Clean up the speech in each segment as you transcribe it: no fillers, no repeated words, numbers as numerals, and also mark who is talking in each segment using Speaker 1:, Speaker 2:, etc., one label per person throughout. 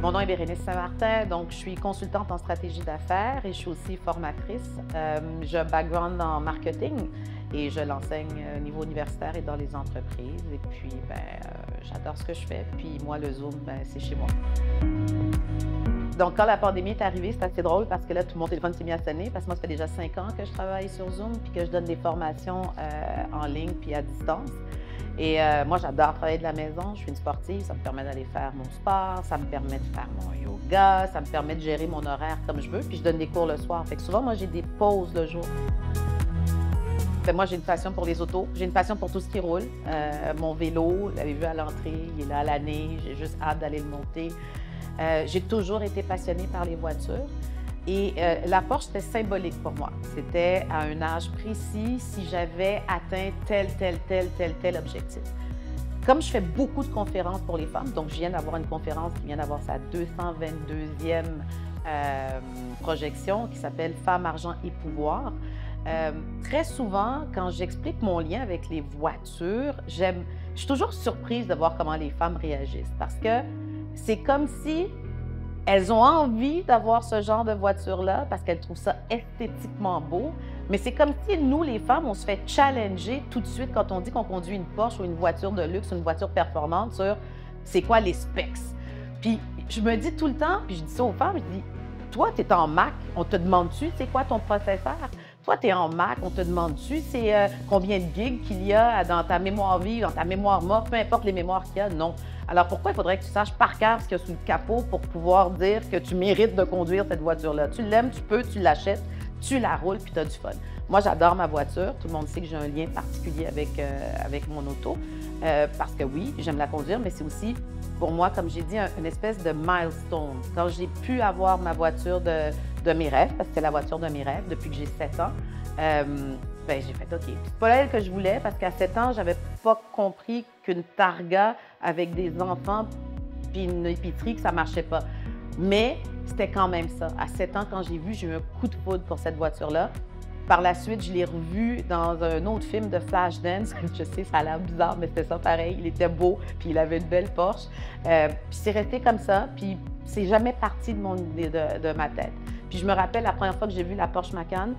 Speaker 1: Mon nom est Bérénice Saint-Martin, donc je suis consultante en stratégie d'affaires et je suis aussi formatrice. J'ai un background en marketing et je l'enseigne au niveau universitaire et dans les entreprises. Et puis, j'adore ce que je fais. Puis moi, le Zoom, c'est chez moi. Donc, quand la pandémie est arrivée, c'est assez drôle parce que là, tout mon téléphone s'est mis à sonner parce que moi, ça fait déjà 5 ans que je travaille sur Zoom puis que je donne des formations en ligne puis à distance. Et moi, j'adore travailler de la maison. Je suis une sportive. Ça me permet d'aller faire mon sport, ça me permet de faire mon yoga, ça me permet de gérer mon horaire comme je veux. Puis je donne des cours le soir. Fait que souvent, moi, j'ai des pauses le jour. Moi, j'ai une passion pour les autos. J'ai une passion pour tout ce qui roule. Mon vélo, vous l'avez vu à l'entrée, il est là à l'année. J'ai juste hâte d'aller le monter. J'ai toujours été passionnée par les voitures. Et la Porsche, c'était symbolique pour moi. C'était à un âge précis si j'avais atteint tel objectif. Comme je fais beaucoup de conférences pour les femmes, donc je viens d'avoir une conférence qui vient d'avoir sa 222e projection qui s'appelle « Femmes, argent et pouvoir ». Très souvent, quand j'explique mon lien avec les voitures, je suis toujours surprise de voir comment les femmes réagissent parce que c'est comme si elles ont envie d'avoir ce genre de voiture-là parce qu'elles trouvent ça esthétiquement beau, mais c'est comme si nous, les femmes, on se fait challenger tout de suite quand on dit qu'on conduit une Porsche ou une voiture de luxe, une voiture performante sur c'est quoi les specs. Puis je me dis tout le temps, puis je dis ça aux femmes, je dis, toi, tu es en Mac, on te demande-tu c'est quoi ton processeur? Toi, tu es en Mac, on te demande-tu c'est combien de gigs qu'il y a dans ta mémoire vive, dans ta mémoire morte, peu importe les mémoires qu'il y a? Non. Alors, pourquoi il faudrait que tu saches par cœur ce qu'il y a sous le capot pour pouvoir dire que tu mérites de conduire cette voiture-là? Tu l'aimes, tu peux, tu l'achètes, tu la roules, puis tu as du fun. Moi, j'adore ma voiture. Tout le monde sait que j'ai un lien particulier avec mon auto parce que oui, j'aime la conduire, mais c'est aussi, pour moi, comme j'ai dit, une espèce de milestone. Quand j'ai pu avoir ma voiture de mes rêves, parce que c'est la voiture de mes rêves depuis que j'ai 7 ans, j'ai fait OK. C'est pas elle que je voulais parce qu'à 7 ans, j'avais pas compris qu'une Targa avec des enfants puis une épicerie, que ça marchait pas. Mais c'était quand même ça. À 7 ans, quand j'ai vu, j'ai eu un coup de foudre pour cette voiture-là. Par la suite, je l'ai revu dans un autre film de Flashdance. Je sais, ça a l'air bizarre, mais c'était ça pareil. Il était beau, puis il avait une belle Porsche. Puis c'est resté comme ça, puis c'est jamais parti de ma tête. Puis je me rappelle la première fois que j'ai vu la Porsche Macan,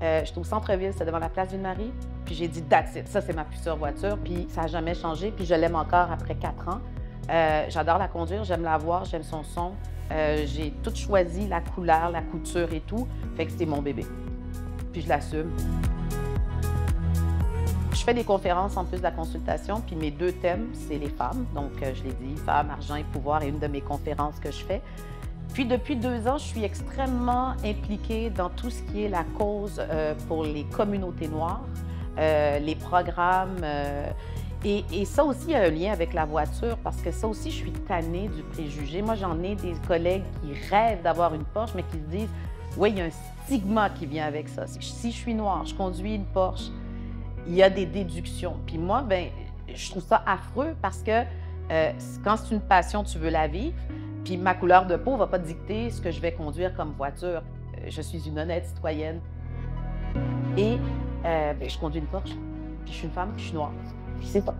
Speaker 1: j'étais au centre-ville, c'était devant la place Ville-Marie, puis j'ai dit « That's it, ça c'est ma future voiture », puis ça n'a jamais changé, puis je l'aime encore après 4 ans. J'adore la conduire, j'aime la voir, j'aime son son. J'ai tout choisi, la couleur, la couture et tout, fait que c'est mon bébé. Puis je l'assume. Je fais des conférences en plus de la consultation, puis mes 2 thèmes, c'est les femmes. Donc, je l'ai dit, femmes, argent et pouvoir est une de mes conférences que je fais. Puis depuis 2 ans, je suis extrêmement impliquée dans tout ce qui est la cause pour les communautés noires, les programmes. Et ça aussi, il y a un lien avec la voiture parce que ça aussi, je suis tannée du préjugé. Moi, j'en ai des collègues qui rêvent d'avoir une Porsche, mais qui se disent « Oui, il y a un stigma qui vient avec ça. Si je suis noire, je conduis une Porsche, il y a des déductions. » Puis moi, je trouve ça affreux parce que quand c'est une passion, tu veux la vivre. Puis ma couleur de peau ne va pas dicter ce que je vais conduire comme voiture. Je suis une honnête citoyenne. Et je conduis une Porsche, puis je suis une femme, puis je suis noire. Puis c'est ça.